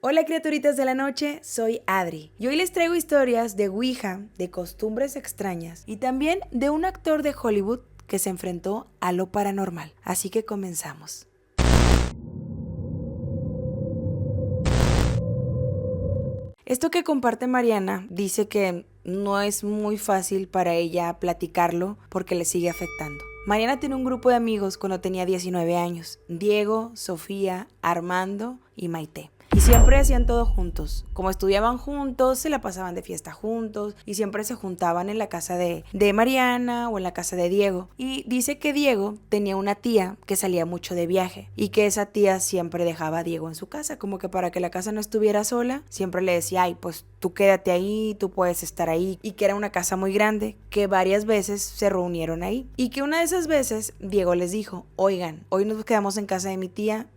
Hola criaturitas de la noche, soy Adri y hoy les traigo historias de Ouija, de costumbres extrañas y también de un actor de Hollywood que se enfrentó a lo paranormal. Así que comenzamos. Esto que comparte Mariana dice que no es muy fácil para ella platicarlo porque le sigue afectando. Mariana tiene un grupo de amigos cuando tenía 19 años, Diego, Sofía, Armando y Maite. Y siempre hacían todo juntos. Como estudiaban juntos, se la pasaban de fiesta juntos y siempre se juntaban en la casa de Mariana o en la casa de Diego. Y dice que Diego tenía una tía que salía mucho de viaje y que esa tía siempre dejaba a Diego en su casa, como que para que la casa no estuviera sola, siempre le decía, ay, pues tú quédate ahí, tú puedes estar ahí. Y que era una casa muy grande, que varias veces se reunieron ahí. Y que una de esas veces Diego les dijo, oigan, hoy nos quedamos en casa de mi tía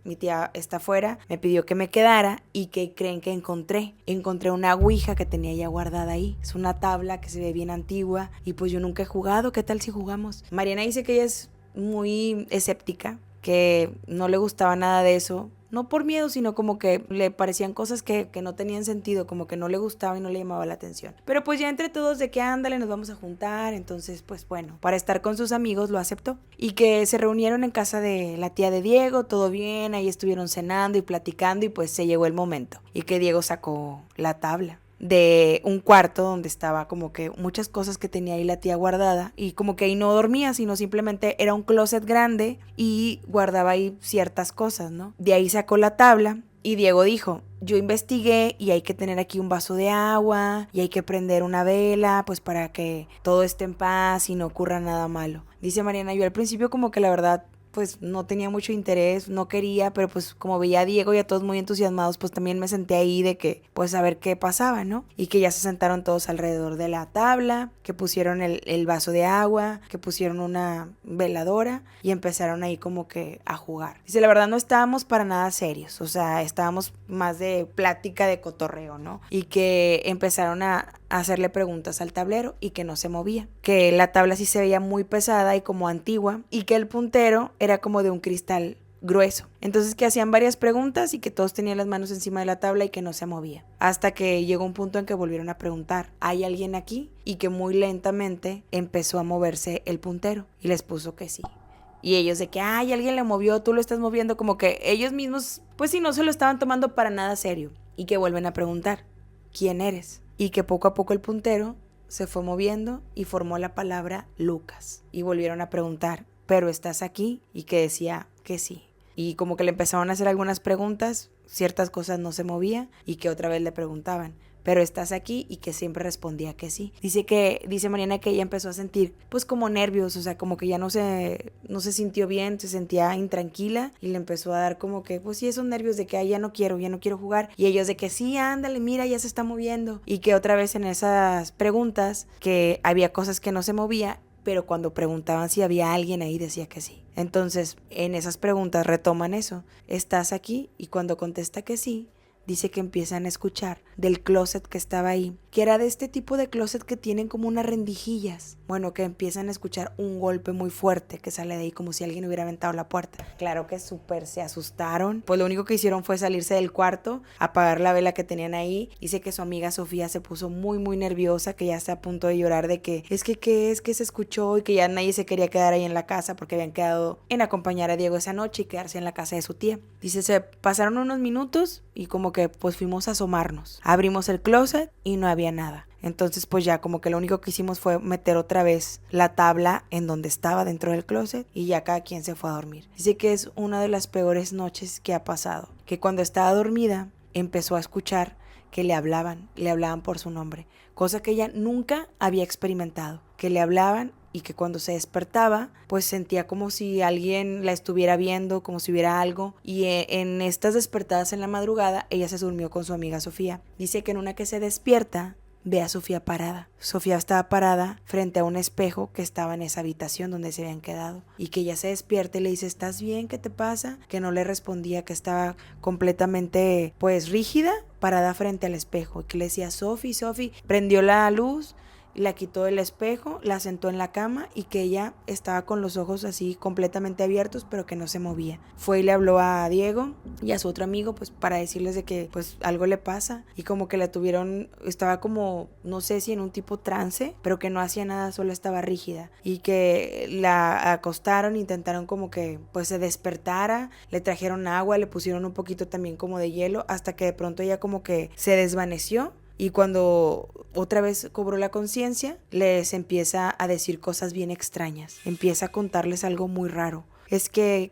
está afuera, me pidió que me quedara. ¿Y qué creen que encontré? Encontré una ouija que tenía ya guardada ahí. Es una tabla que se ve bien antigua y pues yo nunca he jugado. ¿Qué tal si jugamos? Mariana dice que ella es muy escéptica, que no le gustaba nada de eso. No por miedo, sino como que le parecían cosas que no tenían sentido, como que no le gustaba y no le llamaba la atención. Pero pues ya entre todos de que ándale, nos vamos a juntar, entonces pues bueno, para estar con sus amigos lo aceptó. Y que se reunieron en casa de la tía de Diego, todo bien, ahí estuvieron cenando y platicando y pues se llegó el momento. Y que Diego sacó la tabla de un cuarto donde estaba como que muchas cosas que tenía ahí la tía guardada y como que ahí no dormía, sino simplemente era un closet grande y guardaba ahí ciertas cosas, ¿no? De ahí sacó la tabla y Diego dijo, yo investigué y hay que tener aquí un vaso de agua y hay que prender una vela pues para que todo esté en paz y no ocurra nada malo. Dice Mariana, yo al principio como que la verdad pues no tenía mucho interés, no quería, pero pues como veía a Diego y a todos muy entusiasmados, pues también me senté ahí de que pues a ver qué pasaba, ¿no? Y que ya se sentaron todos alrededor de la tabla, que pusieron el vaso de agua, que pusieron una veladora y empezaron ahí como que a jugar. Dice, la verdad no estábamos para nada serios, o sea, estábamos más de plática de cotorreo, ¿no? Y que empezaron a hacerle preguntas al tablero y que no se movía, que la tabla sí se veía muy pesada y como antigua y que el puntero era como de un cristal grueso. Entonces que hacían varias preguntas y que todos tenían las manos encima de la tabla y que no se movía. Hasta que llegó un punto en que volvieron a preguntar, ¿hay alguien aquí? Y que muy lentamente empezó a moverse el puntero y les puso que sí. Y ellos de que, ay, alguien le movió, tú lo estás moviendo, como que ellos mismos, pues sí, no se lo estaban tomando para nada serio. Y que vuelven a preguntar, ¿quién eres? Y que poco a poco el puntero se fue moviendo y formó la palabra Lucas. Y volvieron a preguntar, ¿pero estás aquí? Y que decía que sí. Y como que le empezaron a hacer algunas preguntas, ciertas cosas no se movía y que otra vez le preguntaban, ¿pero estás aquí? Y que siempre respondía que sí. Dice Mariana que ella empezó a sentir pues como nervios, o sea, como que ya no se sintió bien, se sentía intranquila y le empezó a dar como que pues sí, esos nervios de que ay, ya no quiero jugar. Y ellos de que sí, ándale, mira, ya se está moviendo. Y que otra vez en esas preguntas que había cosas que no se movía, pero cuando preguntaban si había alguien ahí decía que sí. Entonces, en esas preguntas retoman eso, ¿estás aquí? Y cuando contesta que sí, dice que empiezan a escuchar del closet que estaba ahí, que era de este tipo de closet que tienen como unas rendijillas. Bueno, que empiezan a escuchar un golpe muy fuerte que sale de ahí como si alguien hubiera aventado la puerta. Claro que súper se asustaron, pues lo único que hicieron fue salirse del cuarto, apagar la vela que tenían ahí. Dice que su amiga Sofía se puso muy muy nerviosa, que ya está a punto de llorar de que ¿qué es que se escuchó? Y que ya nadie se quería quedar ahí en la casa porque habían quedado en acompañar a Diego esa noche y quedarse en la casa de su tía. Dice, se pasaron unos minutos y como que pues fuimos a asomarnos. Abrimos el closet y no había nada. Entonces pues ya como que lo único que hicimos fue meter otra vez la tabla en donde estaba dentro del closet y ya cada quien se fue a dormir. Dice que es una de las peores noches que ha pasado, que cuando estaba dormida empezó a escuchar que le hablaban por su nombre, cosa que ella nunca había experimentado, que le hablaban y que cuando se despertaba pues sentía como si alguien la estuviera viendo, como si hubiera algo. Y en estas despertadas en la madrugada ella se durmió con su amiga Sofía. Dice que en una que se despierta ve a Sofía parada. Sofía estaba parada frente a un espejo que estaba en esa habitación donde se habían quedado y que ella se despierta y le dice, ¿estás bien? ¿Qué te pasa? Que no le respondía, que estaba completamente pues rígida, parada frente al espejo y que le decía, Sofi, prendió la luz la quitó del espejo, la sentó en la cama y que ella estaba con los ojos así completamente abiertos, pero que no se movía. Fue y le habló a Diego y a su otro amigo, pues para decirles de que pues algo le pasa, y como que la tuvieron, estaba como, no sé si en un tipo trance, pero que no hacía nada, solo estaba rígida, y que la acostaron, intentaron como que pues se despertara, le trajeron agua, le pusieron un poquito también como de hielo, hasta que de pronto ella como que se desvaneció. Y cuando otra vez cobró la conciencia, les empieza a decir cosas bien extrañas. Empieza a contarles algo muy raro. Es que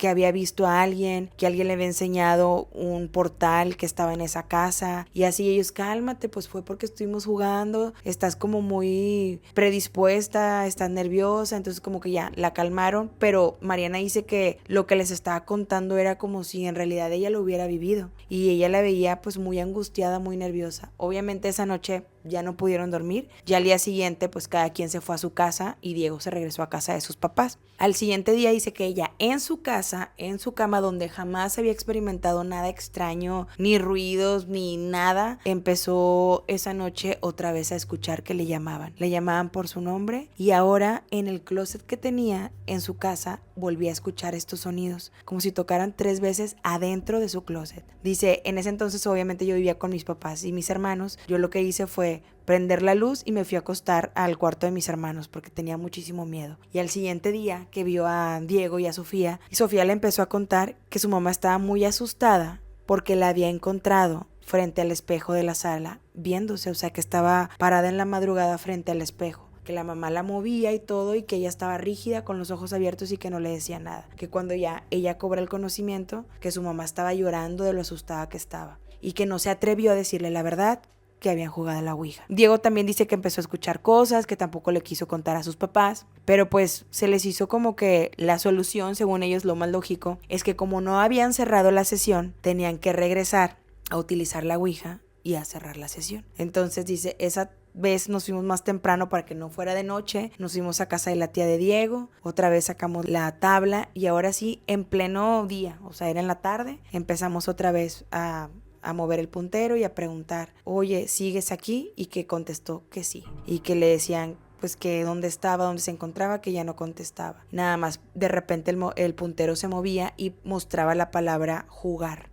había visto a alguien, que alguien le había enseñado un portal que estaba en esa casa. Y así ellos, cálmate, pues fue porque estuvimos jugando, estás como muy predispuesta, estás nerviosa. Entonces como que ya la calmaron. Pero Mariana dice que lo que les estaba contando era como si en realidad ella lo hubiera vivido. Y ella la veía pues muy angustiada, muy nerviosa. Obviamente esa noche ya no pudieron dormir. Ya al día siguiente pues cada quien se fue a su casa y Diego se regresó a casa de sus papás. Al siguiente día dice que ella en su casa, en su cama, donde jamás había experimentado nada extraño, ni ruidos, ni nada, empezó esa noche otra vez a escuchar que le llamaban por su nombre, y ahora en el closet que tenía en su casa volvía a escuchar estos sonidos, como si tocaran 3 veces adentro de su closet. Dice, en ese entonces obviamente yo vivía con mis papás y mis hermanos. Yo lo que hice fue prender la luz y me fui a acostar al cuarto de mis hermanos porque tenía muchísimo miedo. Y al siguiente día que vio a Diego y a Sofía, y Sofía le empezó a contar que su mamá estaba muy asustada porque la había encontrado frente al espejo de la sala viéndose, o sea que estaba parada en la madrugada frente al espejo, que la mamá la movía y todo, y que ella estaba rígida con los ojos abiertos y que no le decía nada, que cuando ya ella cobra el conocimiento, que su mamá estaba llorando de lo asustada que estaba y que no se atrevió a decirle la verdad, que habían jugado a la ouija. Diego también dice que empezó a escuchar cosas que tampoco le quiso contar a sus papás, pero pues se les hizo como que la solución, según ellos lo más lógico, es que como no habían cerrado la sesión, tenían que regresar a utilizar la ouija y a cerrar la sesión. Entonces dice, esa vez nos fuimos más temprano para que no fuera de noche, nos fuimos a casa de la tía de Diego, otra vez sacamos la tabla y ahora sí, en pleno día, o sea, era en la tarde, empezamos otra vez a mover el puntero y a preguntar, oye, ¿sigues aquí? Y que contestó que sí. Y que le decían pues que dónde estaba, dónde se encontraba, que ya no contestaba. Nada más, de repente el puntero se movía y mostraba la palabra jugar.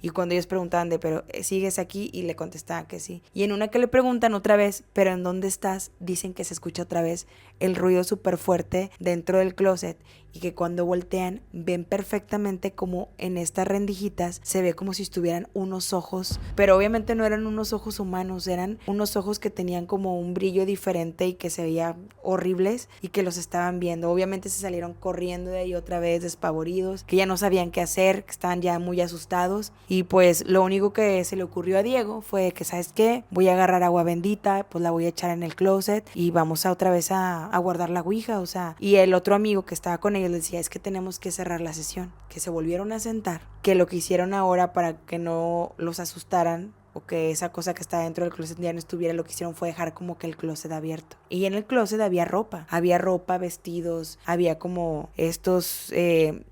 Y cuando ellos preguntaban pero ¿sigues aquí? Y le contestaban que sí. Y en una que le preguntan otra vez, ¿pero en dónde estás? Dicen que se escucha otra vez el ruido súper fuerte dentro del closet, y que cuando voltean ven perfectamente como en estas rendijitas se ve como si estuvieran unos ojos, pero obviamente no eran unos ojos humanos, eran unos ojos que tenían como un brillo diferente y que se veían horribles y que los estaban viendo. Obviamente se salieron corriendo de ahí otra vez despavoridos, que ya no sabían qué hacer, que estaban ya muy asustados, y pues lo único que se le ocurrió a Diego fue que, ¿sabes qué? Voy a agarrar agua bendita, pues la voy a echar en el closet y vamos a otra vez a guardar la ouija, o sea, y el otro amigo que estaba con ellos les decía, es que tenemos que cerrar la sesión, que se volvieron a sentar, que lo que hicieron ahora para que no los asustaran o que esa cosa que estaba dentro del closet ya no estuviera, lo que hicieron fue dejar como que el closet abierto. Y en el closet había ropa, vestidos, había como estos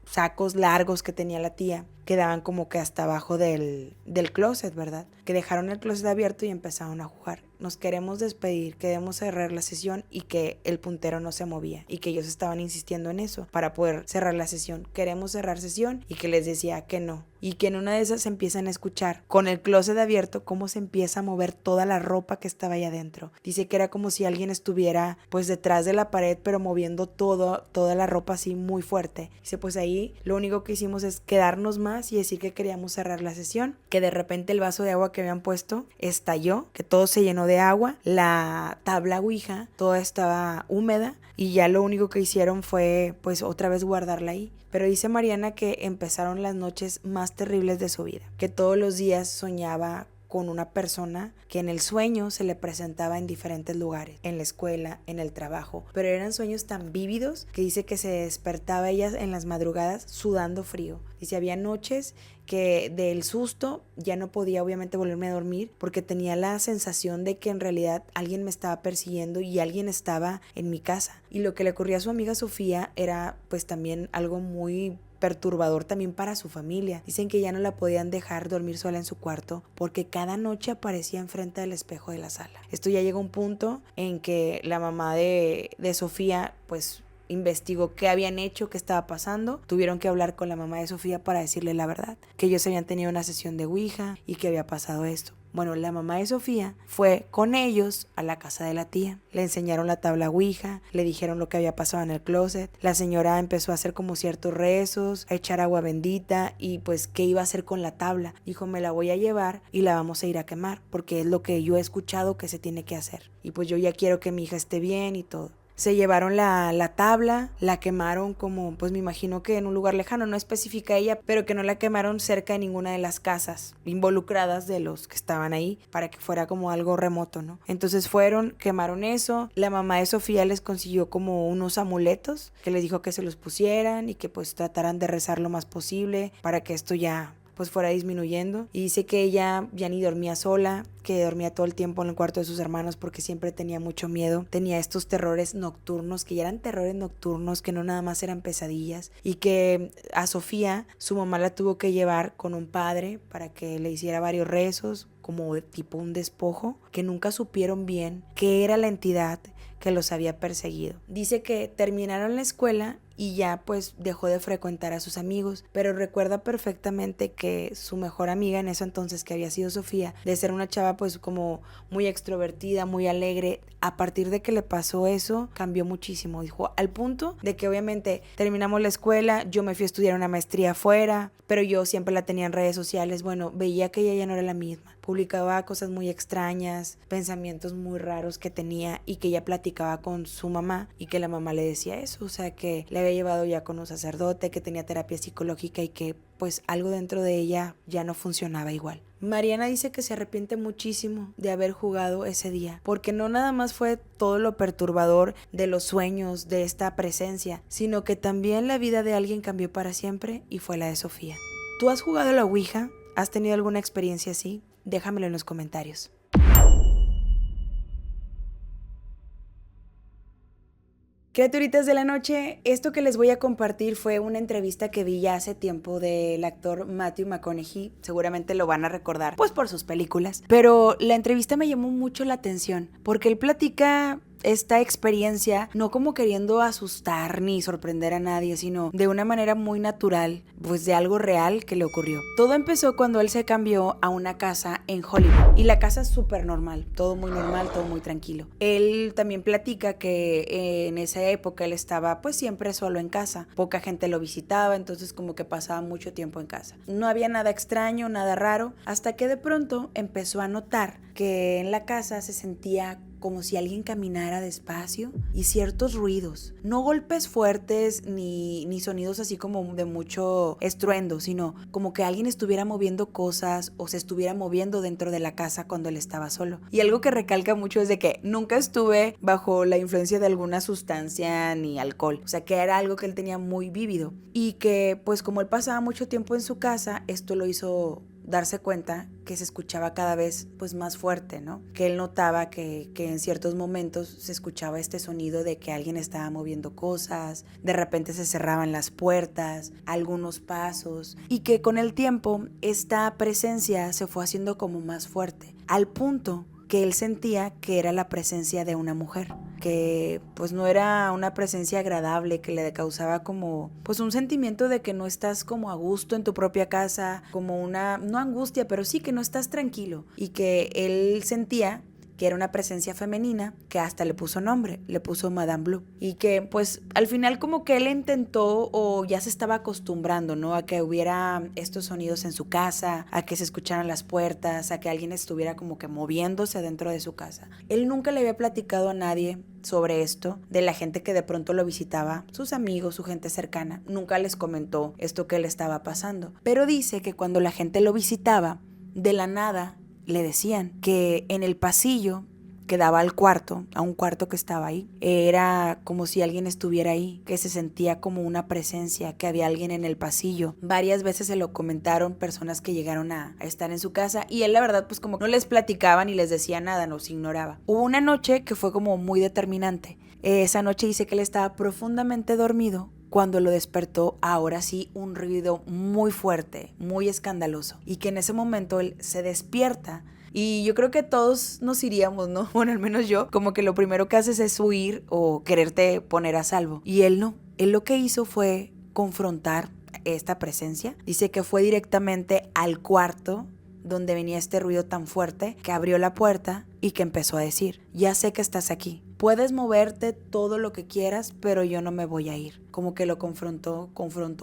sacos largos que tenía la tía, que daban como que hasta abajo del closet, ¿verdad? Que dejaron el closet abierto y empezaron a jugar. Nos queremos despedir, queremos cerrar la sesión, y que el puntero no se movía y que ellos estaban insistiendo en eso para poder cerrar la sesión. Queremos cerrar sesión, y que les decía que no. Y que en una de esas empiezan a escuchar con el closet abierto cómo se empieza a mover toda la ropa que estaba ahí adentro. Dice que era como si alguien estuviera pues detrás de la pared, pero moviendo toda la ropa así muy fuerte. Dice, pues ahí lo único que hicimos es quedarnos más y decir que queríamos cerrar la sesión, que de repente el vaso de agua que habían puesto estalló, que todo se llenó de agua, la tabla ouija toda estaba húmeda, y ya lo único que hicieron fue pues otra vez guardarla ahí. Pero dice Mariana que empezaron las noches más terribles de su vida, que todos los días soñaba con una persona que en el sueño se le presentaba en diferentes lugares, en la escuela, en el trabajo, pero eran sueños tan vívidos que dice que se despertaba ella en las madrugadas sudando frío. Dice, había noches que del susto ya no podía obviamente volverme a dormir porque tenía la sensación de que en realidad alguien me estaba persiguiendo y alguien estaba en mi casa. Y lo que le ocurría a su amiga Sofía era pues también algo muy perturbador también para su familia. Dicen que ya no la podían dejar dormir sola en su cuarto porque cada noche aparecía enfrente del espejo de la sala. Esto ya llegó a un punto en que la mamá de Sofía pues investigó qué habían hecho, qué estaba pasando. Tuvieron que hablar con la mamá de Sofía para decirle la verdad, que ellos habían tenido una sesión de Ouija y que había pasado esto. Bueno, la mamá de Sofía fue con ellos a la casa de la tía. Le enseñaron la tabla Ouija, le dijeron lo que había pasado en el closet. La señora empezó a hacer como ciertos rezos, a echar agua bendita y pues qué iba a hacer con la tabla. Dijo, me la voy a llevar y la vamos a ir a quemar porque es lo que yo he escuchado que se tiene que hacer. Y pues yo ya quiero que mi hija esté bien y todo. Se llevaron la tabla, la quemaron como, pues me imagino que en un lugar lejano, no especifica ella, pero que no la quemaron cerca de ninguna de las casas involucradas de los que estaban ahí, para que fuera como algo remoto, ¿no? Entonces fueron, quemaron eso, la mamá de Sofía les consiguió como unos amuletos, que les dijo que se los pusieran y que pues trataran de rezar lo más posible para que esto ya pues fuera disminuyendo. Y dice que ella ya ni dormía sola, que dormía todo el tiempo en el cuarto de sus hermanos porque siempre tenía mucho miedo. Tenía estos terrores nocturnos, que ya eran terrores nocturnos, que no nada más eran pesadillas. Y que a Sofía, su mamá la tuvo que llevar con un padre para que le hiciera varios rezos, como de tipo un despojo, que nunca supieron bien qué era la entidad que los había perseguido. Dice que terminaron la escuela y ya pues dejó de frecuentar a sus amigos, pero recuerda perfectamente que su mejor amiga en eso entonces, que había sido Sofía, de ser una chava pues como muy extrovertida, muy alegre, a partir de que le pasó eso cambió muchísimo. Dijo, al punto de que obviamente terminamos la escuela, yo me fui a estudiar una maestría afuera, pero yo siempre la tenía en redes sociales. Bueno, veía que ella ya no era la misma, publicaba cosas muy extrañas, pensamientos muy raros que tenía y que ella platicaba con su mamá y que la mamá le decía eso, o sea que le había llevado ya con un sacerdote, que tenía terapia psicológica y que pues algo dentro de ella ya no funcionaba igual. Mariana dice que se arrepiente muchísimo de haber jugado ese día, porque no nada más fue todo lo perturbador de los sueños, de esta presencia, sino que también la vida de alguien cambió para siempre y fue la de Sofía. ¿Tú has jugado a la Ouija? ¿Has tenido alguna experiencia así? Déjamelo en los comentarios. Criaturitas de la noche, esto que les voy a compartir fue una entrevista que vi ya hace tiempo del actor Matthew McConaughey. Seguramente lo van a recordar, pues por sus películas. Pero la entrevista me llamó mucho la atención, porque él platica esta experiencia no como queriendo asustar ni sorprender a nadie, sino de una manera muy natural, pues de algo real que le ocurrió. Todo empezó cuando él se cambió a una casa en Hollywood y la casa es súper normal, todo muy tranquilo. Él también platica que en esa época él estaba pues siempre solo en casa, poca gente lo visitaba, entonces como que pasaba mucho tiempo en casa. No había nada extraño, nada raro, hasta que de pronto empezó a notar que en la casa se sentía como si alguien caminara despacio y ciertos ruidos, no golpes fuertes ni sonidos así como de mucho estruendo, sino como que alguien estuviera moviendo cosas o se estuviera moviendo dentro de la casa cuando él estaba solo. Y algo que recalca mucho es de que nunca estuve bajo la influencia de alguna sustancia ni alcohol, o sea que era algo que él tenía muy vívido y que pues como él pasaba mucho tiempo en su casa, esto lo hizo darse cuenta que se escuchaba cada vez pues más fuerte, ¿no? Que él notaba que en ciertos momentos se escuchaba este sonido de que alguien estaba moviendo cosas, de repente se cerraban las puertas, algunos pasos, y que con el tiempo esta presencia se fue haciendo como más fuerte, al punto que él sentía que era la presencia de una mujer, que pues no era una presencia agradable, que le causaba como pues un sentimiento de que no estás como a gusto en tu propia casa, como una, no angustia, pero sí que no estás tranquilo, y que él sentía que era una presencia femenina, que hasta le puso nombre, le puso Madame Blue, y que pues al final como que él intentó o ya se estaba acostumbrando, ¿no? A que hubiera estos sonidos en su casa, a que se escucharan las puertas, a que alguien estuviera como que moviéndose dentro de su casa. Él nunca le había platicado a nadie sobre esto, de la gente que de pronto lo visitaba, sus amigos, su gente cercana, nunca les comentó esto que le estaba pasando, pero dice que cuando la gente lo visitaba, de la nada le decían que en el pasillo que daba al cuarto, a un cuarto que estaba ahí, era como si alguien estuviera ahí, que se sentía como una presencia, que había alguien en el pasillo. Varias veces se lo comentaron personas que llegaron a estar en su casa y él la verdad pues como no les platicaba ni les decía nada, los ignoraba. Hubo una noche que fue como muy determinante. Esa noche dice que él estaba profundamente dormido cuando lo despertó ahora sí un ruido muy fuerte, muy escandaloso, y que en ese momento él se despierta. Y yo creo que todos nos iríamos, ¿no? Bueno, al menos yo, como que lo primero que haces es huir o quererte poner a salvo. Y él no. Él lo que hizo fue confrontar esta presencia. Dice que fue directamente al cuarto donde venía este ruido tan fuerte, que abrió la puerta y que empezó a decir: ya sé que estás aquí, puedes moverte todo lo que quieras, pero yo no me voy a ir. Como que lo confrontó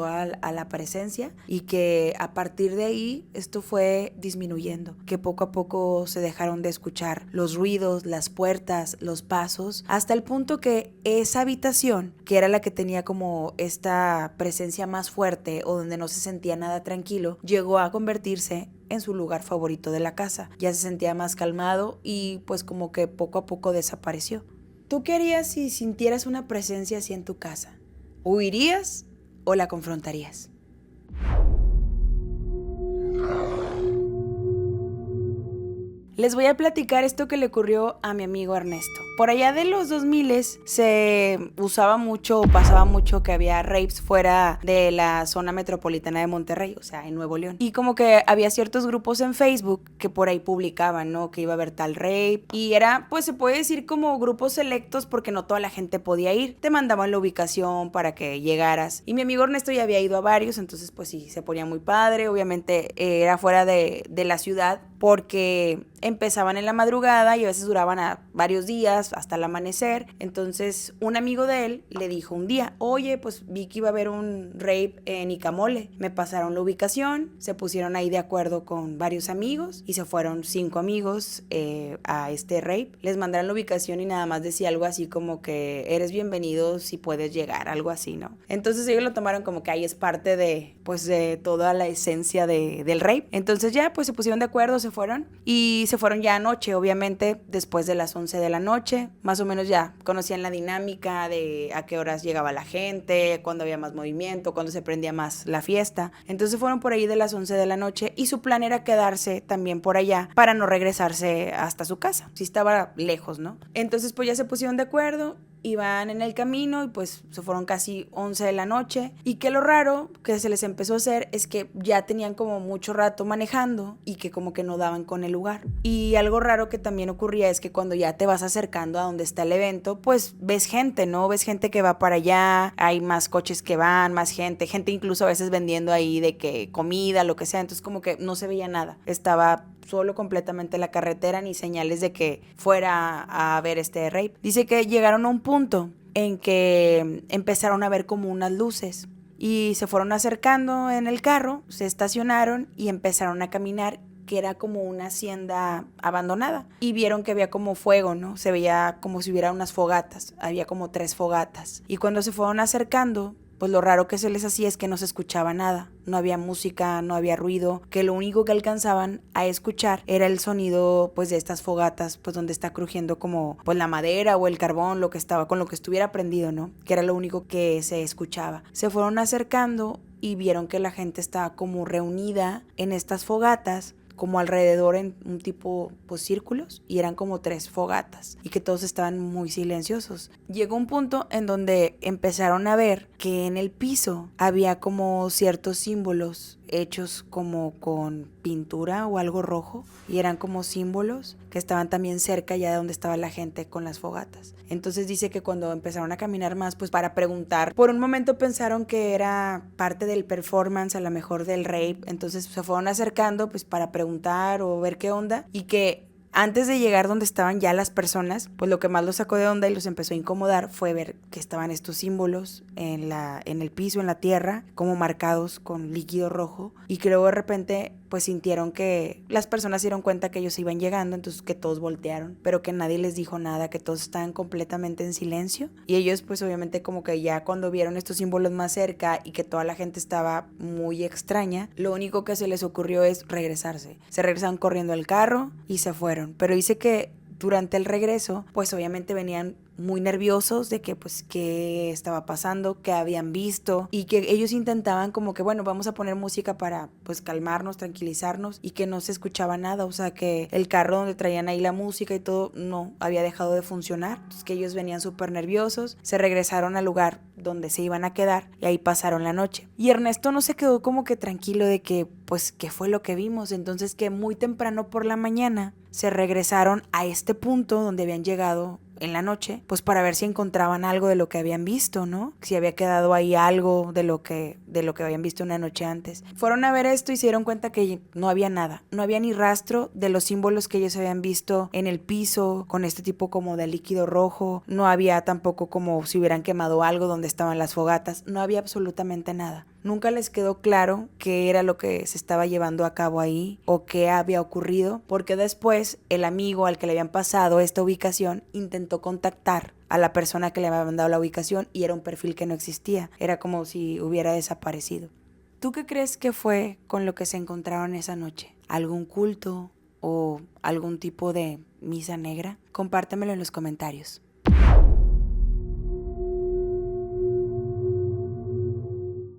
a la presencia, y que a partir de ahí esto fue disminuyendo, que poco a poco se dejaron de escuchar los ruidos, las puertas, los pasos, hasta el punto que esa habitación, que era la que tenía como esta presencia más fuerte o donde no se sentía nada tranquilo, llegó a convertirse en su lugar favorito de la casa. Ya se sentía más calmado y pues como que poco a poco desapareció. ¿Tú qué harías si sintieras una presencia así en tu casa? ¿Huirías o la confrontarías? Les voy a platicar esto que le ocurrió a mi amigo Ernesto. Por allá de los 2000 se usaba mucho o pasaba mucho que había raves fuera de la zona metropolitana de Monterrey, o sea, en Nuevo León. Y como que había ciertos grupos en Facebook que por ahí publicaban, ¿no? Que iba a haber tal rave. Y era, pues se puede decir como grupos selectos porque no toda la gente podía ir. Te mandaban la ubicación para que llegaras. Y mi amigo Ernesto ya había ido a varios, entonces pues sí, se ponía muy padre. Obviamente era fuera de la ciudad porque empezaban en la madrugada y a veces duraban varios días hasta el amanecer. Entonces un amigo de él le dijo un día: oye, pues vi que iba a haber un rave en Icamole. Me pasaron la ubicación, se pusieron ahí de acuerdo con varios amigos y se fueron 5 amigos a este rave. Les mandaron la ubicación y nada más decía algo así como que eres bienvenido si puedes llegar, algo así, ¿no? Entonces ellos lo tomaron como que ahí es parte de, pues, de toda la esencia del rave. Entonces ya pues se pusieron de acuerdo, se fueron y se fueron ya anoche, obviamente después de las 11 de la noche, más o menos ya conocían la dinámica de a qué horas llegaba la gente, cuándo había más movimiento, cuándo se prendía más la fiesta. Entonces fueron por ahí de las 11 de la noche y su plan era quedarse también por allá para no regresarse hasta su casa, si estaba lejos, ¿no? Entonces pues ya se pusieron de acuerdo, iban en el camino y pues se fueron casi 11 de la noche, y que lo raro que se les empezó a hacer es que ya tenían como mucho rato manejando y que como que no daban con el lugar. Y algo raro que también ocurría es que cuando ya te vas acercando a donde está el evento, pues ves gente, ¿no? Ves gente que va para allá, hay más coches que van, más gente incluso a veces vendiendo ahí de que comida, lo que sea, entonces como que no se veía nada, estaba solo completamente la carretera, ni señales de que fuera a ver este rave. Dice que llegaron a un punto en que empezaron a ver como unas luces y se fueron acercando en el carro, se estacionaron y empezaron a caminar, que era como una hacienda abandonada, y vieron que había como fuego, ¿no? Se veía como si hubiera unas fogatas, había como 3 fogatas, y cuando se fueron acercando, pues lo raro que se les hacía es que no se escuchaba nada, no había música, no había ruido, que lo único que alcanzaban a escuchar era el sonido pues de estas fogatas, pues donde está crujiendo como pues la madera o el carbón, lo que estaba, con lo que estuviera prendido, ¿no? Que era lo único que se escuchaba. Se fueron acercando y vieron que la gente estaba como reunida en estas fogatas, como alrededor en un tipo pues círculos, y eran como 3 fogatas y que todos estaban muy silenciosos. Llegó un punto en donde empezaron a ver que en el piso había como ciertos símbolos hechos como con pintura o algo rojo, y eran como símbolos que estaban también cerca ya de donde estaba la gente con las fogatas. Entonces dice que cuando empezaron a caminar más, pues para preguntar, por un momento pensaron que era parte del performance, a lo mejor del rave, entonces se fueron acercando pues para preguntar o ver qué onda, y que antes de llegar donde estaban ya las personas, pues lo que más los sacó de onda y los empezó a incomodar fue ver que estaban estos símbolos en el piso, en la tierra, como marcados con líquido rojo, y que luego de repente pues sintieron que las personas se dieron cuenta que ellos iban llegando, entonces que todos voltearon, pero que nadie les dijo nada, que todos estaban completamente en silencio, y ellos pues obviamente como que ya cuando vieron estos símbolos más cerca y que toda la gente estaba muy extraña, lo único que se les ocurrió es regresarse. Se regresaron corriendo al carro y se fueron, pero dice que durante el regreso, pues obviamente venían muy nerviosos de que pues qué estaba pasando, qué habían visto, y que ellos intentaban como que bueno, vamos a poner música para pues calmarnos, tranquilizarnos, y que no se escuchaba nada, o sea que el carro donde traían ahí la música y todo no había dejado de funcionar. Entonces que ellos venían súper nerviosos, se regresaron al lugar donde se iban a quedar y ahí pasaron la noche. Y Ernesto no se quedó como que tranquilo de que pues qué fue lo que vimos. Entonces que muy temprano por la mañana se regresaron a este punto donde habían llegado en la noche, pues para ver si encontraban algo de lo que habían visto, ¿no? Si había quedado ahí algo de lo que habían visto una noche antes. Fueron a ver esto y se dieron cuenta que no había nada, no había ni rastro de los símbolos que ellos habían visto en el piso, con este tipo como de líquido rojo, no había tampoco como si hubieran quemado algo donde estaban las fogatas, no había absolutamente nada. Nunca les quedó claro qué era lo que se estaba llevando a cabo ahí o qué había ocurrido, porque después el amigo al que le habían pasado esta ubicación intentó contactar a la persona que le había mandado la ubicación y era un perfil que no existía, era como si hubiera desaparecido. ¿Tú qué crees que fue con lo que se encontraron esa noche? ¿Algún culto o algún tipo de misa negra? Compártemelo en los comentarios.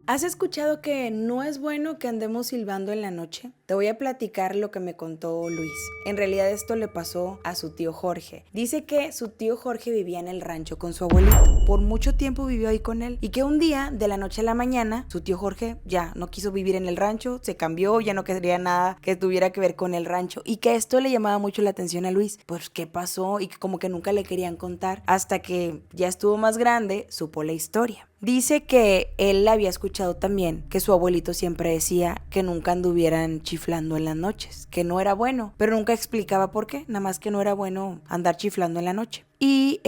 ¿Has escuchado que no es bueno que andemos silbando en la noche? Te voy a platicar lo que me contó Luis. En realidad esto le pasó a su tío Jorge. Dice que su tío Jorge vivía en el rancho con su abuelito. Por mucho tiempo vivió ahí con él. Y que un día, de la noche a la mañana, su tío Jorge ya no quiso vivir en el rancho, se cambió, ya no quería nada que tuviera que ver con el rancho. Y que esto le llamaba mucho la atención a Luis. Pues, ¿qué pasó? Y que como que nunca le querían contar. Hasta que ya estuvo más grande, supo la historia. Dice que él había escuchado también que su abuelito siempre decía que nunca anduvieran chiflando en las noches, que no era bueno, pero nunca explicaba por qué, nada más que no era bueno andar chiflando en la noche. Y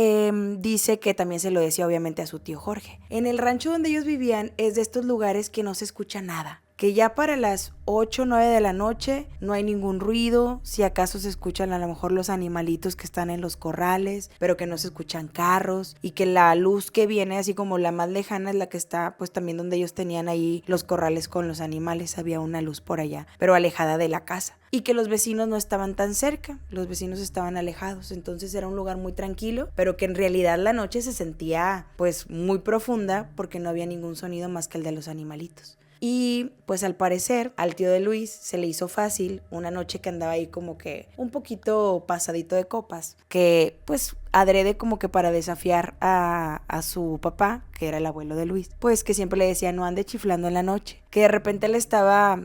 dice que también se lo decía obviamente a su tío Jorge. En el rancho donde ellos vivían es de estos lugares que no se escucha nada, que ya para las 8 o 9 de la noche no hay ningún ruido, si acaso se escuchan a lo mejor los animalitos que están en los corrales, pero que no se escuchan carros, y que la luz que viene así como la más lejana es la que está pues también donde ellos tenían ahí los corrales con los animales, había una luz por allá, pero alejada de la casa, y que los vecinos no estaban tan cerca, los vecinos estaban alejados, entonces era un lugar muy tranquilo, pero que en realidad la noche se sentía pues muy profunda porque no había ningún sonido más que el de los animalitos. Y pues al parecer al tío de Luis se le hizo fácil una noche que andaba ahí como que un poquito pasadito de copas, que pues adrede como que para desafiar a su papá, que era el abuelo de Luis, pues que siempre le decía no ande chiflando en la noche, que de repente él estaba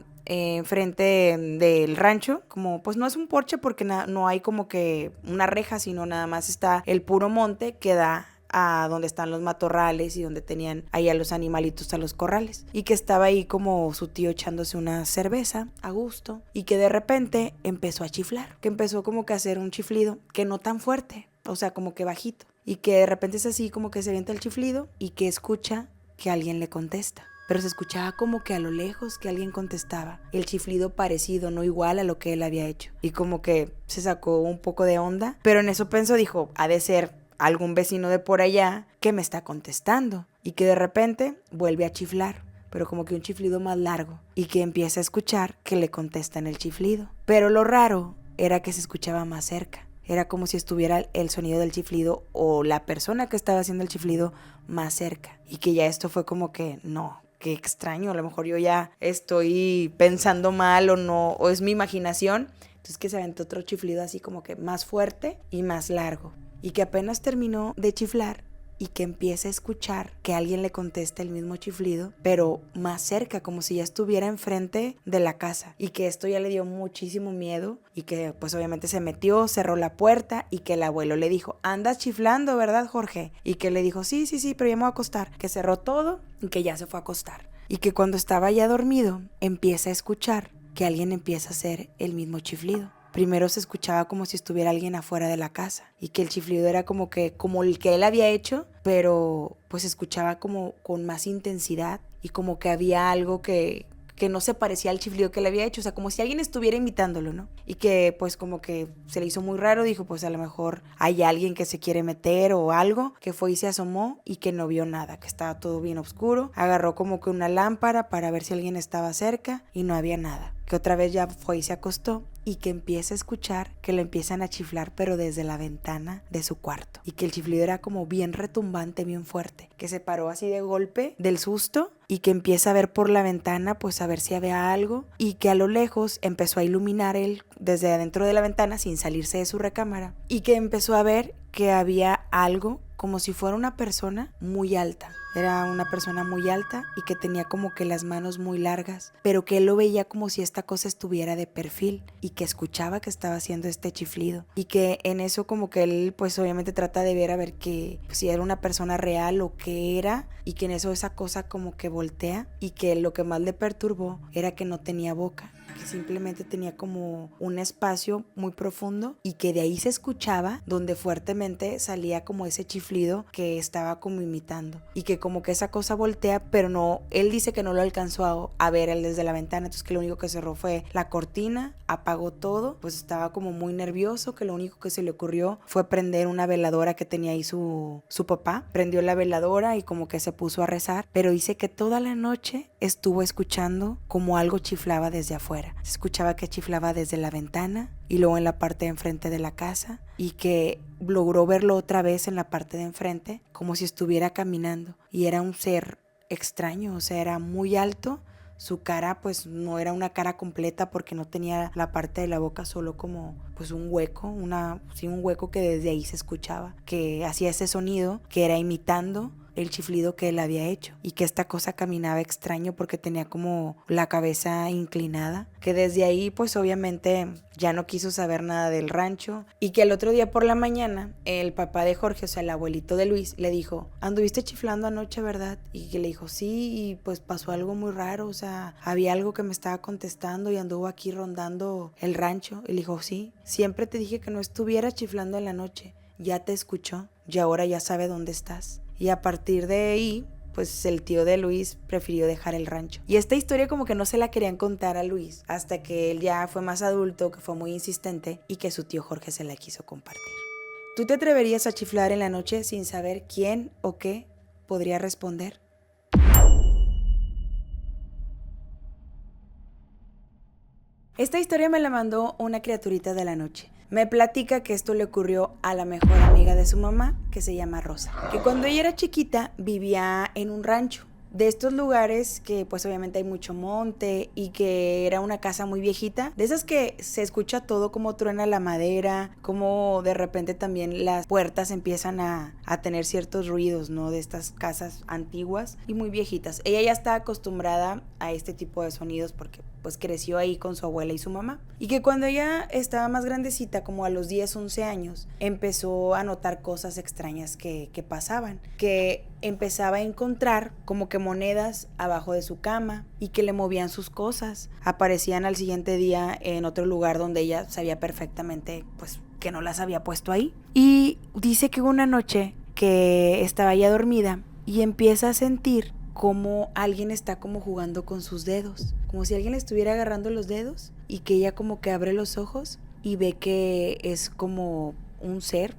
frente del rancho, como pues no es un porche porque no hay como que una reja, sino nada más está el puro monte que da a donde están los matorrales y donde tenían ahí a los animalitos a los corrales, y que estaba ahí como su tío echándose una cerveza a gusto, y que de repente empezó a chiflar, que empezó como que a hacer un chiflido que no tan fuerte, o sea como que bajito, y que de repente es así como que se avienta el chiflido y que escucha que alguien le contesta. Pero se escuchaba como que a lo lejos que alguien contestaba, el chiflido parecido, no igual a lo que él había hecho, y como que se sacó un poco de onda, pero en eso pensó, dijo, ha de ser algún vecino de por allá que me está contestando, y que de repente vuelve a chiflar, pero como que un chiflido más largo, y que empieza a escuchar que le contestan el chiflido, pero lo raro era que se escuchaba más cerca, era como si estuviera el sonido del chiflido o la persona que estaba haciendo el chiflido más cerca, y que ya esto fue como que no, qué extraño, a lo mejor yo ya estoy pensando mal o no, o es mi imaginación. Entonces que se aventó otro chiflido así como que más fuerte y más largo, y que apenas terminó de chiflar y que empieza a escuchar que alguien le contesta el mismo chiflido, pero más cerca, como si ya estuviera enfrente de la casa, y que esto ya le dio muchísimo miedo, y que pues obviamente se metió, cerró la puerta, y que el abuelo le dijo, andas chiflando, ¿verdad, Jorge? Y que le dijo, sí, pero ya me voy a acostar, que cerró todo y que ya se fue a acostar, y que cuando estaba ya dormido empieza a escuchar que alguien empieza a hacer el mismo chiflido. Primero se escuchaba como si estuviera alguien afuera de la casa, y que el chiflido era como el que él había hecho, pero pues se escuchaba como con más intensidad, y como que había algo que no se parecía al chiflido que él había hecho, o sea, como si alguien estuviera imitándolo, ¿no? Y que pues como que se le hizo muy raro, dijo pues a lo mejor hay alguien que se quiere meter o algo, que fue y se asomó y que no vio nada, que estaba todo bien oscuro, agarró como que una lámpara para ver si alguien estaba cerca y no había nada. que otra vez ya fue y se acostó y que empieza a escuchar que le empiezan a chiflar pero desde la ventana de su cuarto y que el chiflido era como bien retumbante, bien fuerte, que se paró así de golpe del susto y que empieza a ver por la ventana pues a ver si había algo y que a lo lejos empezó a iluminar él desde adentro de la ventana sin salirse de su recámara y que empezó a ver que había algo como si fuera una persona muy alta. Era una persona muy alta y que tenía como que las manos muy largas, pero que él lo veía como si esta cosa estuviera de perfil y que escuchaba que estaba haciendo este chiflido y que en eso como que él pues obviamente trata de ver a ver que pues, si era una persona real o qué era y que en eso esa cosa como que voltea y que lo que más le perturbó era que no tenía boca, que simplemente tenía como un espacio muy profundo y que de ahí se escuchaba donde fuertemente salía como ese chiflido que estaba como imitando y que como que esa cosa voltea, pero no, él dice que no lo alcanzó a ver él desde la ventana, entonces que lo único que cerró fue la cortina, apagó todo, pues estaba como muy nervioso, que lo único que se le ocurrió fue prender una veladora que tenía ahí su papá, prendió la veladora y como que se puso a rezar, pero dice que toda la noche estuvo escuchando como algo chiflaba desde afuera, se escuchaba que chiflaba desde la ventana y luego en la parte de enfrente de la casa y que logró verlo otra vez en la parte de enfrente como si estuviera caminando y era un ser extraño, o sea, era muy alto, su cara pues no era una cara completa porque no tenía la parte de la boca, solo como pues un hueco, un hueco que desde ahí se escuchaba, que hacía ese sonido que era imitando el chiflido que él había hecho y que esta cosa caminaba extraño porque tenía como la cabeza inclinada, que desde ahí pues obviamente ya no quiso saber nada del rancho y que el otro día por la mañana el papá de Jorge, o sea el abuelito de Luis, le dijo, anduviste chiflando anoche, ¿verdad? Y que le dijo, sí, y pues pasó algo muy raro, o sea, había algo que me estaba contestando y anduvo aquí rondando el rancho. Y le dijo, sí, siempre te dije que no estuvieras chiflando en la noche, ya te escuchó y ahora ya sabe dónde estás. Y a partir de ahí, pues el tío de Luis prefirió dejar el rancho. Y esta historia como que no se la querían contar a Luis hasta que él ya fue más adulto, que fue muy insistente y que su tío Jorge se la quiso compartir. ¿Tú te atreverías a chiflar en la noche sin saber quién o qué podría responder? Esta historia me la mandó una criaturita de la noche. Me platica que esto le ocurrió a la mejor amiga de su mamá, que se llama Rosa, que cuando ella era chiquita vivía en un rancho de estos lugares que pues obviamente hay mucho monte y que era una casa muy viejita, de esas que se escucha todo como truena la madera, como de repente también las puertas empiezan a tener ciertos ruidos, ¿no? De estas casas antiguas y muy viejitas. Ella ya está acostumbrada a este tipo de sonidos porque pues creció ahí con su abuela y su mamá. Y que cuando ella estaba más grandecita, como a los 10, 11 años, empezó a notar cosas extrañas que pasaban, que empezaba a encontrar como que monedas abajo de su cama y que le movían sus cosas. Aparecían al siguiente día en otro lugar donde ella sabía perfectamente pues que no las había puesto ahí. Y dice que una noche que estaba ya dormida y empieza a sentir como alguien está como jugando con sus dedos, como si alguien le estuviera agarrando los dedos y que ella como que abre los ojos y ve que es como un ser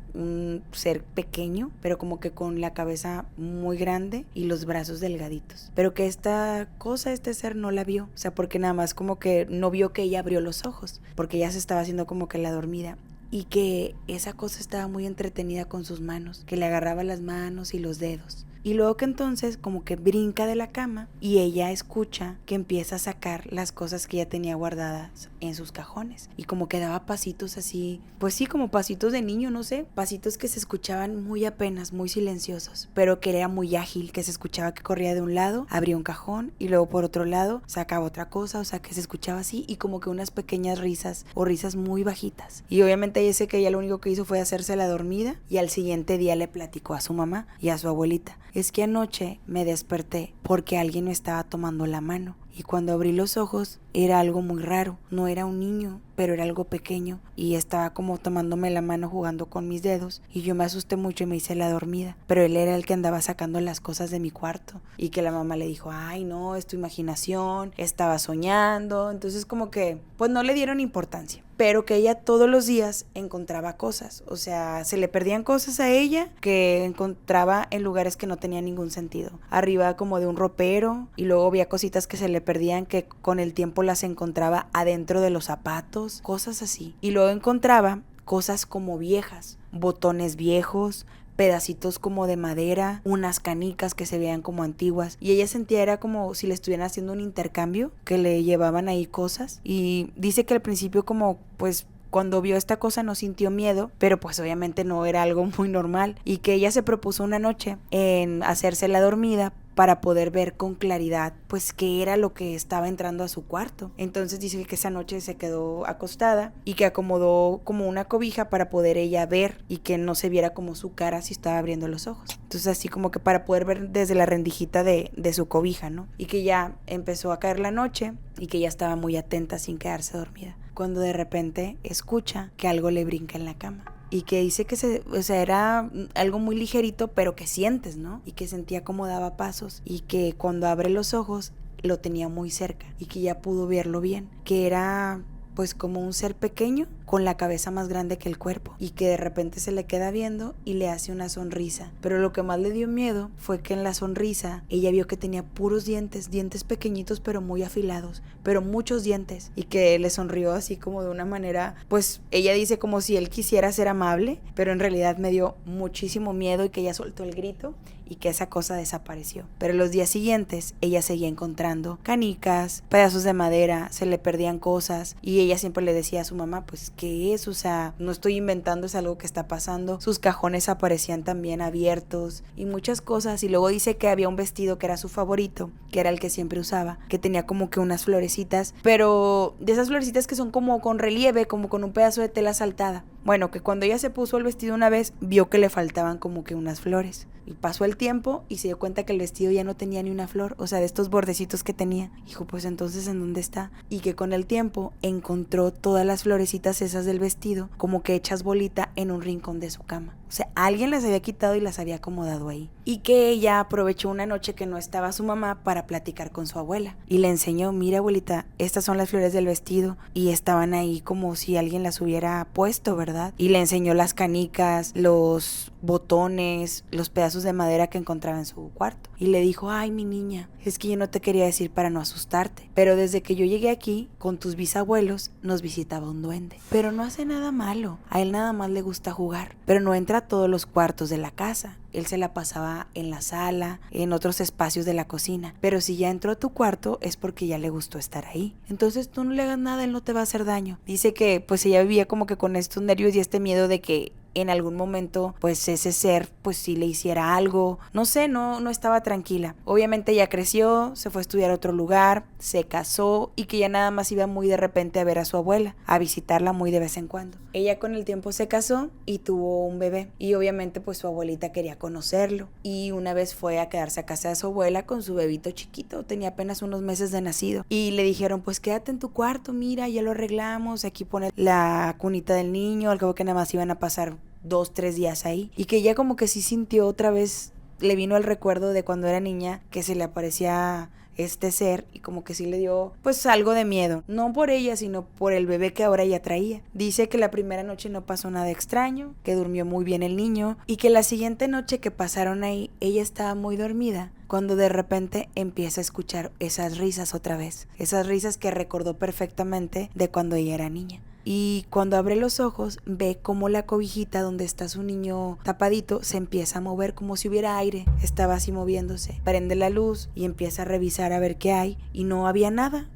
pequeño, pero como que con la cabeza muy grande y los brazos delgaditos, pero que este ser no la vio, o sea, porque nada más como que no vio que ella abrió los ojos, porque ella se estaba haciendo como que la dormida y que esa cosa estaba muy entretenida con sus manos, que le agarraba las manos y los dedos. Y luego que entonces como que brinca de la cama y ella escucha que empieza a sacar las cosas que ella tenía guardadas en sus cajones. Y como que daba pasitos así, pues sí, como pasitos de niño, no sé. Pasitos que se escuchaban muy apenas, muy silenciosos, pero que era muy ágil, que se escuchaba que corría de un lado, abría un cajón y luego por otro lado sacaba otra cosa, o sea que se escuchaba así y como que unas pequeñas risas o risas muy bajitas. Y obviamente ella que ella lo único que hizo fue hacerse la dormida y al siguiente día le platicó a su mamá y a su abuelita. Es que anoche me desperté porque alguien me estaba tomando la mano y cuando abrí los ojos era algo muy raro, no era un niño, pero era algo pequeño y estaba como tomándome la mano jugando con mis dedos y yo me asusté mucho y me hice la dormida, pero él era el que andaba sacando las cosas de mi cuarto y que la mamá le dijo, ay no, es tu imaginación, estaba soñando, entonces como que pues no le dieron importancia. Pero que ella todos los días encontraba cosas, o sea, se le perdían cosas a ella que encontraba en lugares que no tenían ningún sentido. Arriba como de un ropero y luego había cositas que se le perdían, que con el tiempo las encontraba adentro de los zapatos, cosas así. Y luego encontraba cosas como viejas, botones viejos, pedacitos como de madera, unas canicas que se veían como antiguas, y ella sentía era como si le estuvieran haciendo un intercambio, que le llevaban ahí cosas. Y dice que al principio como pues cuando vio esta cosa no sintió miedo, pero pues obviamente no era algo muy normal, y que ella se propuso una noche en hacerse la dormida para poder ver con claridad pues qué era lo que estaba entrando a su cuarto. Entonces dice que esa noche se quedó acostada y que acomodó como una cobija para poder ella ver y que no se viera como su cara si estaba abriendo los ojos. Entonces así como que para poder ver desde la rendijita de su cobija, ¿no? Y que ya empezó a caer la noche y que ya estaba muy atenta sin quedarse dormida, cuando de repente escucha que algo le brinca en la cama. Y que dice que era algo muy ligerito, pero que sientes, ¿no? Y que sentía como daba pasos, y que cuando abre los ojos lo tenía muy cerca y que ya pudo verlo bien, que era pues como un ser pequeño con la cabeza más grande que el cuerpo, y que de repente se le queda viendo y le hace una sonrisa. Pero lo que más le dio miedo fue que en la sonrisa ella vio que tenía puros dientes pequeñitos pero muy afilados, pero muchos dientes, y que le sonrió así como de una manera, pues ella dice como si él quisiera ser amable, pero en realidad me dio muchísimo miedo, y que ella soltó el grito y que esa cosa desapareció. Pero los días siguientes ella seguía encontrando canicas, pedazos de madera, se le perdían cosas, y ella siempre le decía a su mamá, pues ¿qué es? O sea, no estoy inventando, es algo que está pasando. Sus cajones aparecían también abiertos y muchas cosas. Y luego dice que había un vestido que era su favorito, que era el que siempre usaba, que tenía como que unas florecitas, pero de esas florecitas que son como con relieve, como con un pedazo de tela saltada. Bueno, que cuando ella se puso el vestido una vez, vio que le faltaban como que unas flores. Y pasó el tiempo y se dio cuenta que el vestido ya no tenía ni una flor, o sea, de estos bordecitos que tenía. Dijo, pues entonces, ¿en dónde está? Y que con el tiempo encontró todas las florecitas esas del vestido como que hechas bolita en un rincón de su cama. O sea, alguien las había quitado y las había acomodado ahí. Y que ella aprovechó una noche que no estaba su mamá para platicar con su abuela. Y le enseñó, mira abuelita, estas son las flores del vestido. Y estaban ahí como si alguien las hubiera puesto, ¿verdad? Y le enseñó las canicas, los botones, los pedazos de madera que encontraba en su cuarto. Y le dijo, ay mi niña, es que yo no te quería decir para no asustarte, pero desde que yo llegué aquí, con tus bisabuelos, nos visitaba un duende. Pero no hace nada malo, a él nada más le gusta jugar, pero no entra a todos los cuartos de la casa. Él se la pasaba en la sala, en otros espacios de la cocina, pero si ya entró a tu cuarto es porque ya le gustó estar ahí. Entonces tú no le hagas nada, él no te va a hacer daño. Dice que pues ella vivía como que con estos nervios y este miedo de que en algún momento pues ese ser pues si le hiciera algo, no sé, no estaba tranquila. Obviamente ella creció, se fue a estudiar a otro lugar, se casó, y que ya nada más iba muy de repente a ver a su abuela, a visitarla muy de vez en cuando. Ella con el tiempo se casó y tuvo un bebé, y obviamente pues su abuelita quería conocerlo, y una vez fue a quedarse a casa de su abuela con su bebito chiquito, tenía apenas unos meses de nacido, y le dijeron pues quédate en tu cuarto, mira, ya lo arreglamos, aquí pone la cunita del niño, al cabo que nada más iban a pasar 2-3 días ahí. Y que ella como que sí sintió otra vez, le vino el recuerdo de cuando era niña, que se le aparecía este ser, y como que sí le dio pues algo de miedo, no por ella sino por el bebé que ahora ella traía. Dice que la primera noche no pasó nada extraño, que durmió muy bien el niño, y que la siguiente noche que pasaron ahí ella estaba muy dormida cuando de repente empieza a escuchar esas risas otra vez, esas risas que recordó perfectamente de cuando ella era niña. Y cuando abre los ojos ve como la cobijita donde está su niño tapadito se empieza a mover como si hubiera aire, estaba así moviéndose. Prende la luz y empieza a revisar a ver qué hay, y no había nada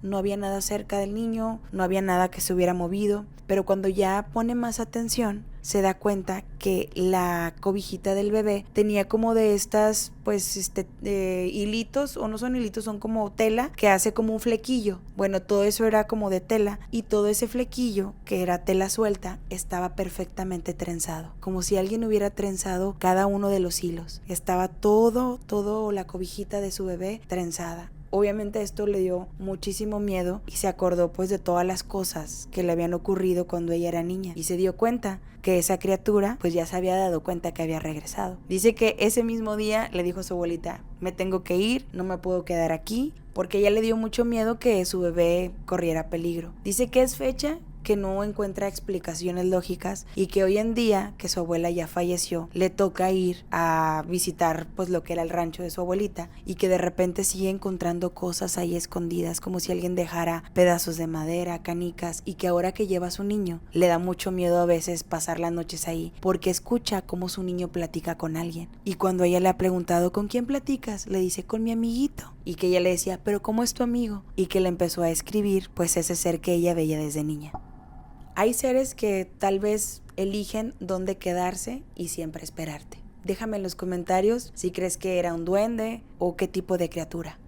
cerca del niño, no había nada que se hubiera movido. Pero cuando ya pone más atención se da cuenta que la cobijita del bebé tenía como de estas pues hilitos, o no son hilitos, son como tela que hace como un flequillo. Bueno, todo eso era como de tela, y todo ese flequillo que era tela suelta estaba perfectamente trenzado, como si alguien hubiera trenzado cada uno de los hilos. Estaba todo la cobijita de su bebé trenzada. Obviamente esto le dio muchísimo miedo, y se acordó pues de todas las cosas que le habían ocurrido cuando ella era niña, y se dio cuenta que esa criatura pues ya se había dado cuenta que había regresado. Dice que ese mismo día le dijo a su abuelita, me tengo que ir, no me puedo quedar aquí, porque ella le dio mucho miedo que su bebé corriera peligro. Dice que es fecha que no encuentra explicaciones lógicas y que hoy en día, que su abuela ya falleció, le toca ir a visitar pues lo que era el rancho de su abuelita y que de repente sigue encontrando cosas ahí escondidas, como si alguien dejara pedazos de madera, canicas, y que ahora que lleva a su niño le da mucho miedo a veces pasar las noches ahí porque escucha cómo su niño platica con alguien. Y cuando ella le ha preguntado ¿con quién platicas?, le dice con mi amiguito, y que ella le decía ¿pero cómo es tu amigo? Y que le empezó a escribir pues ese ser que ella veía desde niña. Hay seres que tal vez eligen dónde quedarse y siempre esperarte. Déjame en los comentarios si crees que era un duende o qué tipo de criatura.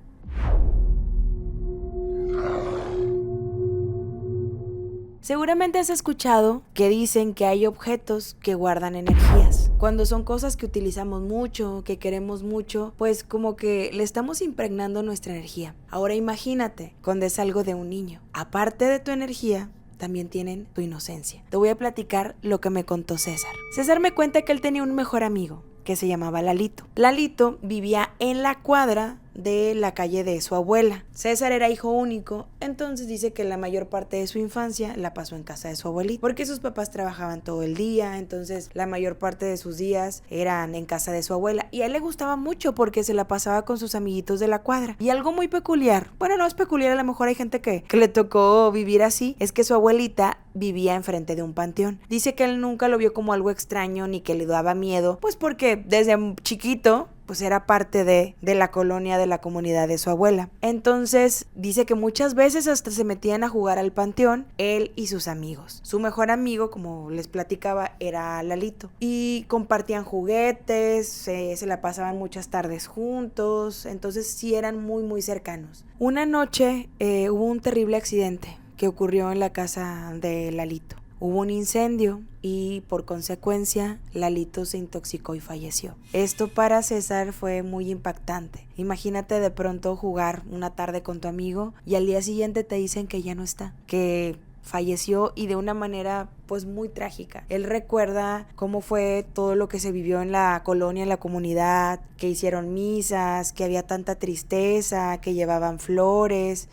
Seguramente has escuchado que dicen que hay objetos que guardan energías. Cuando son cosas que utilizamos mucho, que queremos mucho, pues como que le estamos impregnando nuestra energía. Ahora imagínate cuando es algo de un niño. Aparte de tu energía, también tienen tu inocencia. Te voy a platicar lo que me contó César. César me cuenta que él tenía un mejor amigo que se llamaba Lalito. Lalito vivía en la cuadra de la calle de su abuela. César era hijo único, entonces dice que la mayor parte de su infancia la pasó en casa de su abuelita, porque sus papás trabajaban todo el día, entonces la mayor parte de sus días eran en casa de su abuela, y a él le gustaba mucho porque se la pasaba con sus amiguitos de la cuadra. Y algo muy peculiar, bueno, no es peculiar, a lo mejor hay gente que le tocó vivir así, es que su abuelita vivía enfrente de un panteón. Dice que él nunca lo vio como algo extraño ni que le daba miedo, pues porque desde chiquito pues era parte de la colonia, de la comunidad de su abuela. Entonces dice que muchas veces hasta se metían a jugar al panteón, él y sus amigos. Su mejor amigo, como les platicaba, era Lalito. Y compartían juguetes, se la pasaban muchas tardes juntos, entonces sí eran muy muy cercanos. Una noche hubo un terrible accidente que ocurrió en la casa de Lalito. Hubo un incendio y por consecuencia Lalito se intoxicó y falleció. Esto para César fue muy impactante. Imagínate de pronto jugar una tarde con tu amigo y al día siguiente te dicen que ya no está, que falleció, y de una manera pues muy trágica. Él recuerda cómo fue todo lo que se vivió en la colonia, en la comunidad, que hicieron misas, que había tanta tristeza, que llevaban flores,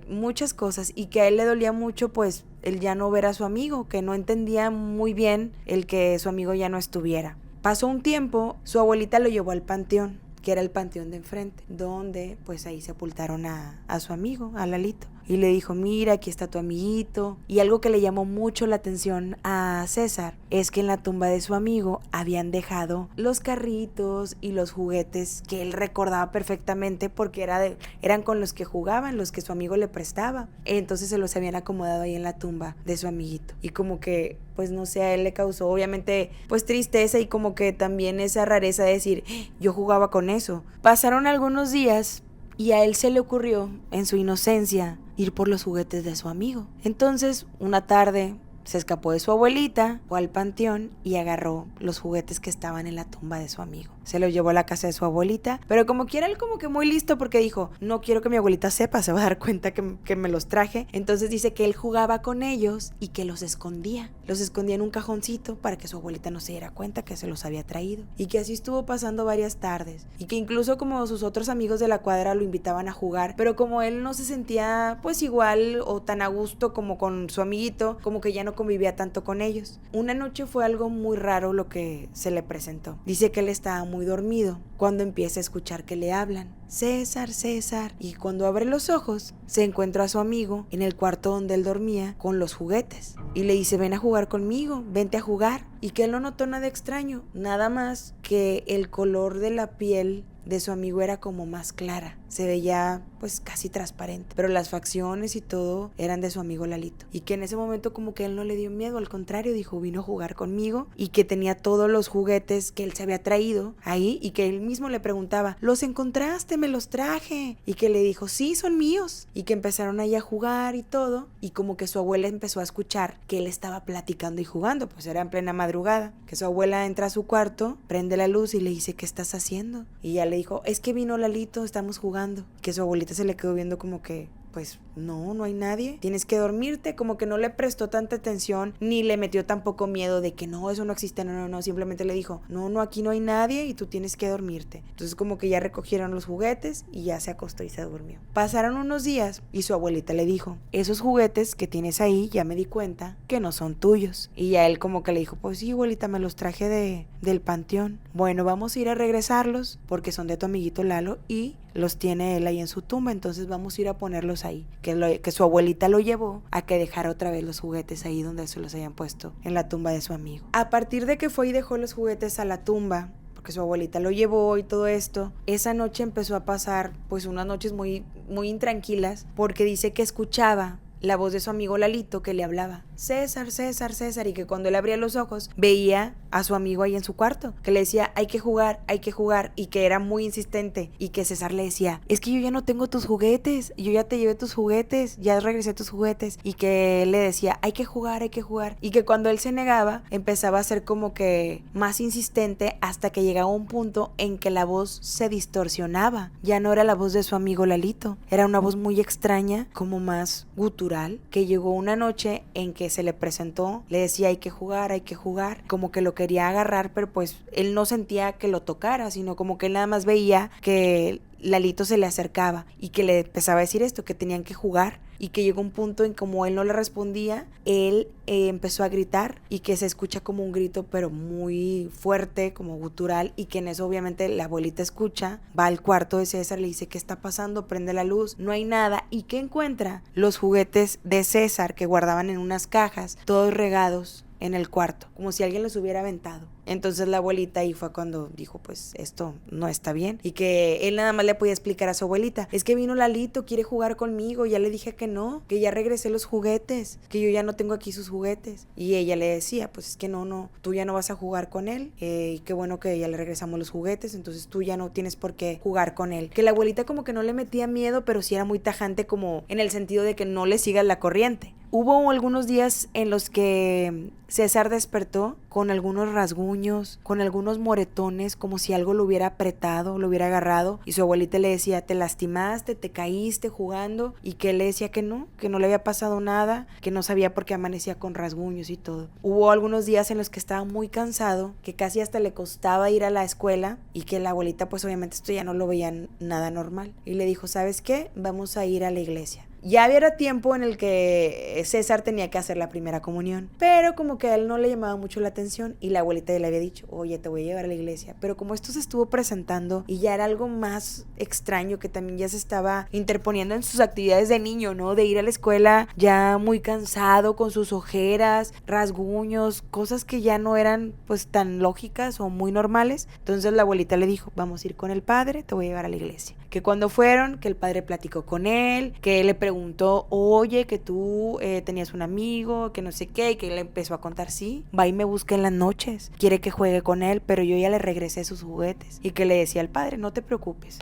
muchas cosas, y que a él le dolía mucho pues el ya no ver a su amigo, que no entendía muy bien el que su amigo ya no estuviera. Pasó un tiempo, su abuelita lo llevó al panteón, que era el panteón de enfrente, donde pues ahí sepultaron a su amigo, a Lalito. Y le dijo, mira, aquí está tu amiguito. Y algo que le llamó mucho la atención a César es que en la tumba de su amigo habían dejado los carritos y los juguetes que él recordaba perfectamente porque eran con los que jugaban, los que su amigo le prestaba. Entonces se los habían acomodado ahí en la tumba de su amiguito. Y como que, pues no sé, a él le causó obviamente pues tristeza y como que también esa rareza de decir, yo jugaba con eso. Pasaron algunos días y a él se le ocurrió, en su inocencia, ir por los juguetes de su amigo. Entonces, una tarde, se escapó de su abuelita, fue al panteón y agarró los juguetes que estaban en la tumba de su amigo. Se los llevó a la casa de su abuelita, pero como quiera él como que muy listo porque dijo, no quiero que mi abuelita sepa, se va a dar cuenta que me los traje. Entonces dice que él jugaba con ellos y que los escondía en un cajoncito para que su abuelita no se diera cuenta que se los había traído. Y que así estuvo pasando varias tardes. Y que incluso como sus otros amigos de la cuadra lo invitaban a jugar, pero como él no se sentía pues igual o tan a gusto como con su amiguito, como que ya no convivía tanto con ellos. Una noche fue algo muy raro lo que se le presentó. Dice que él estaba muy dormido cuando empieza a escuchar que le hablan. César, César. Y cuando abre los ojos, se encuentra a su amigo en el cuarto donde él dormía con los juguetes. Y le dice, ven a jugar conmigo, vente a jugar. Y que él no notó nada extraño, nada más que el color de la piel de su amigo era como más clara, se veía pues casi transparente, pero las facciones y todo eran de su amigo Lalito, y que en ese momento como que él no le dio miedo, al contrario, dijo, vino a jugar conmigo, y que tenía todos los juguetes que él se había traído ahí, y que él mismo le preguntaba, ¿los encontraste? Me los traje, y que le dijo, sí, son míos, y que empezaron ahí a jugar y todo, y como que su abuela empezó a escuchar que él estaba platicando y jugando, pues era en plena madrugada, que su abuela entra a su cuarto, prende la luz y le dice, ¿qué estás haciendo? Y ella le dijo, es que vino Lalito, estamos jugando. Que su abuelita se le quedó viendo como que, pues no, no hay nadie, tienes que dormirte. Como que no le prestó tanta atención, ni le metió tampoco miedo de que no, eso no existe, no, simplemente le dijo, no, aquí no hay nadie y tú tienes que dormirte. Entonces como que ya recogieron los juguetes y ya se acostó y se durmió. Pasaron unos días y su abuelita le dijo, esos juguetes que tienes ahí, ya me di cuenta que no son tuyos. Y ya él como que le dijo, pues sí, abuelita, me los traje del panteón. Bueno, vamos a ir a regresarlos porque son de tu amiguito Lalo y los tiene él ahí en su tumba, entonces vamos a ir a ponerlos ahí. Que su abuelita lo llevó a que dejara otra vez los juguetes ahí donde se los habían puesto, en la tumba de su amigo. A partir de que fue y dejó los juguetes a la tumba, porque su abuelita lo llevó y todo esto, esa noche empezó a pasar pues unas noches muy, muy intranquilas, porque dice que escuchaba la voz de su amigo Lalito que le hablaba, César, César, César, y que cuando él abría los ojos veía a su amigo ahí en su cuarto, que le decía, hay que jugar, y que era muy insistente, y que César le decía, es que yo ya no tengo tus juguetes, yo ya te llevé tus juguetes, ya regresé tus juguetes, y que él le decía, hay que jugar, y que cuando él se negaba, empezaba a ser como que más insistente hasta que llegaba un punto en que la voz se distorsionaba, ya no era la voz de su amigo Lalito, era una voz muy extraña, como más gutural, que llegó una noche en que se le presentó, le decía hay que jugar, como que lo quería agarrar, pero pues él no sentía que lo tocara, sino como que él nada más veía que Lalito se le acercaba y que le empezaba a decir esto, que tenían que jugar, y que llegó un punto en como él no le respondía, él empezó a gritar y que se escucha como un grito pero muy fuerte, como gutural, y que en eso obviamente la abuelita escucha, va al cuarto de César, le dice ¿qué está pasando? Prende la luz, no hay nada, y que encuentra los juguetes de César que guardaban en unas cajas, todos regados en el cuarto, como si alguien los hubiera aventado. Entonces la abuelita ahí fue cuando dijo, pues esto no está bien, y que él nada más le podía explicar a su abuelita, es que vino Lalito, quiere jugar conmigo, ya le dije que no, que ya regresé los juguetes, que yo ya no tengo aquí sus juguetes, y ella le decía, pues es que no, tú ya no vas a jugar con él, y qué bueno que ya le regresamos los juguetes, entonces tú ya no tienes por qué jugar con él. Que la abuelita como que no le metía miedo, pero sí era muy tajante, como en el sentido de que no le sigas la corriente. Hubo algunos días en los que César despertó con algunos rasguños, con algunos moretones, como si algo lo hubiera apretado, lo hubiera agarrado, y su abuelita le decía, te lastimaste, te caíste jugando, y que él le decía que no le había pasado nada, que no sabía por qué amanecía con rasguños y todo. Hubo algunos días en los que estaba muy cansado, que casi hasta le costaba ir a la escuela, y que la abuelita pues obviamente esto ya no lo veía nada normal, y le dijo, ¿sabes qué? Vamos a ir a la iglesia. Ya había tiempo en el que César tenía que hacer la primera comunión, pero como que a él no le llamaba mucho la atención, y la abuelita le había dicho, oye, te voy a llevar a la iglesia, pero como esto se estuvo presentando y ya era algo más extraño, que también ya se estaba interponiendo en sus actividades de niño, ¿no? De ir a la escuela ya muy cansado, con sus ojeras, rasguños, cosas que ya no eran pues tan lógicas o muy normales. Entonces la abuelita le dijo, vamos a ir con el padre, te voy a llevar a la iglesia. Que cuando fueron, que el padre platicó con él, que le preguntó, oye, que tú tenías un amigo, que no sé qué, y que él empezó a contar, sí, va y me busca en las noches, quiere que juegue con él, pero yo ya le regresé sus juguetes. Y que le decía al padre, no te preocupes,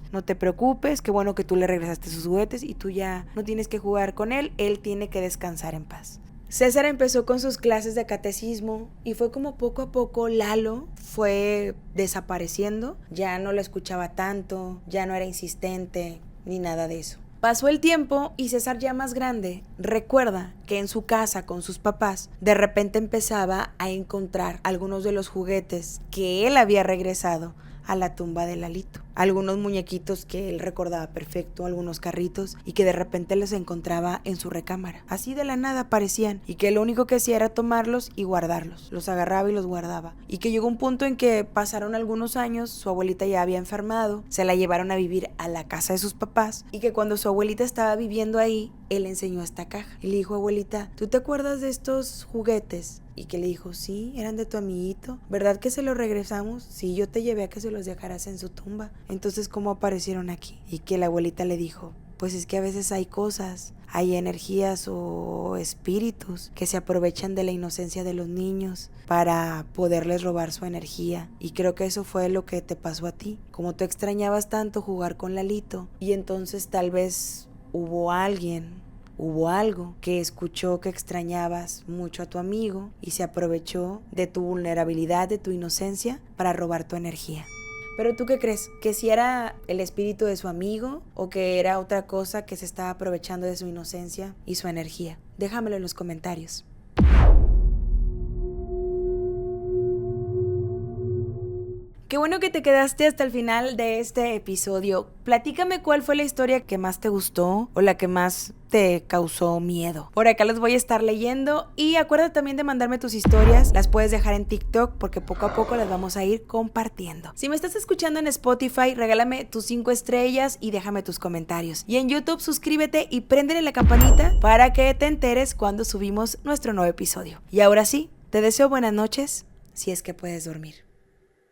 qué bueno que tú le regresaste sus juguetes y tú ya no tienes que jugar con él tiene que descansar en paz. César empezó con sus clases de catecismo y fue como poco a poco Lalo fue desapareciendo, ya no lo escuchaba tanto, ya no era insistente ni nada de eso. Pasó el tiempo y César, ya más grande, recuerda que en su casa con sus papás de repente empezaba a encontrar algunos de los juguetes que él había regresado a la tumba de Lalito. Algunos muñequitos que él recordaba perfecto, algunos carritos, y que de repente los encontraba en su recámara. Así de la nada aparecían, y que lo único que hacía era tomarlos y guardarlos. Los agarraba y los guardaba. Y que llegó un punto en que pasaron algunos años, su abuelita ya había enfermado, se la llevaron a vivir a la casa de sus papás, y que cuando su abuelita estaba viviendo ahí, él le enseñó esta caja. Y le dijo, abuelita, ¿tú te acuerdas de estos juguetes? Y que le dijo, sí, eran de tu amiguito. ¿Verdad que se los regresamos? Sí, yo te llevé a que se los dejaras en su tumba. Entonces, ¿cómo aparecieron aquí? Y que la abuelita le dijo, pues es que a veces hay cosas, hay energías o espíritus que se aprovechan de la inocencia de los niños para poderles robar su energía. Y creo que eso fue lo que te pasó a ti. Como tú extrañabas tanto jugar con Lalito, y entonces tal vez hubo algo que escuchó que extrañabas mucho a tu amigo y se aprovechó de tu vulnerabilidad, de tu inocencia, para robar tu energía. Pero ¿tú qué crees? ¿Que si era el espíritu de su amigo o que era otra cosa que se estaba aprovechando de su inocencia y su energía? Déjamelo en los comentarios. Qué bueno que te quedaste hasta el final de este episodio. Platícame cuál fue la historia que más te gustó o la que más te causó miedo. Por acá las voy a estar leyendo y acuérdate también de mandarme tus historias. Las puedes dejar en TikTok porque poco a poco las vamos a ir compartiendo. Si me estás escuchando en Spotify, regálame tus 5 estrellas y déjame tus comentarios. Y en YouTube suscríbete y préndele la campanita para que te enteres cuando subimos nuestro nuevo episodio. Y ahora sí, te deseo buenas noches si es que puedes dormir.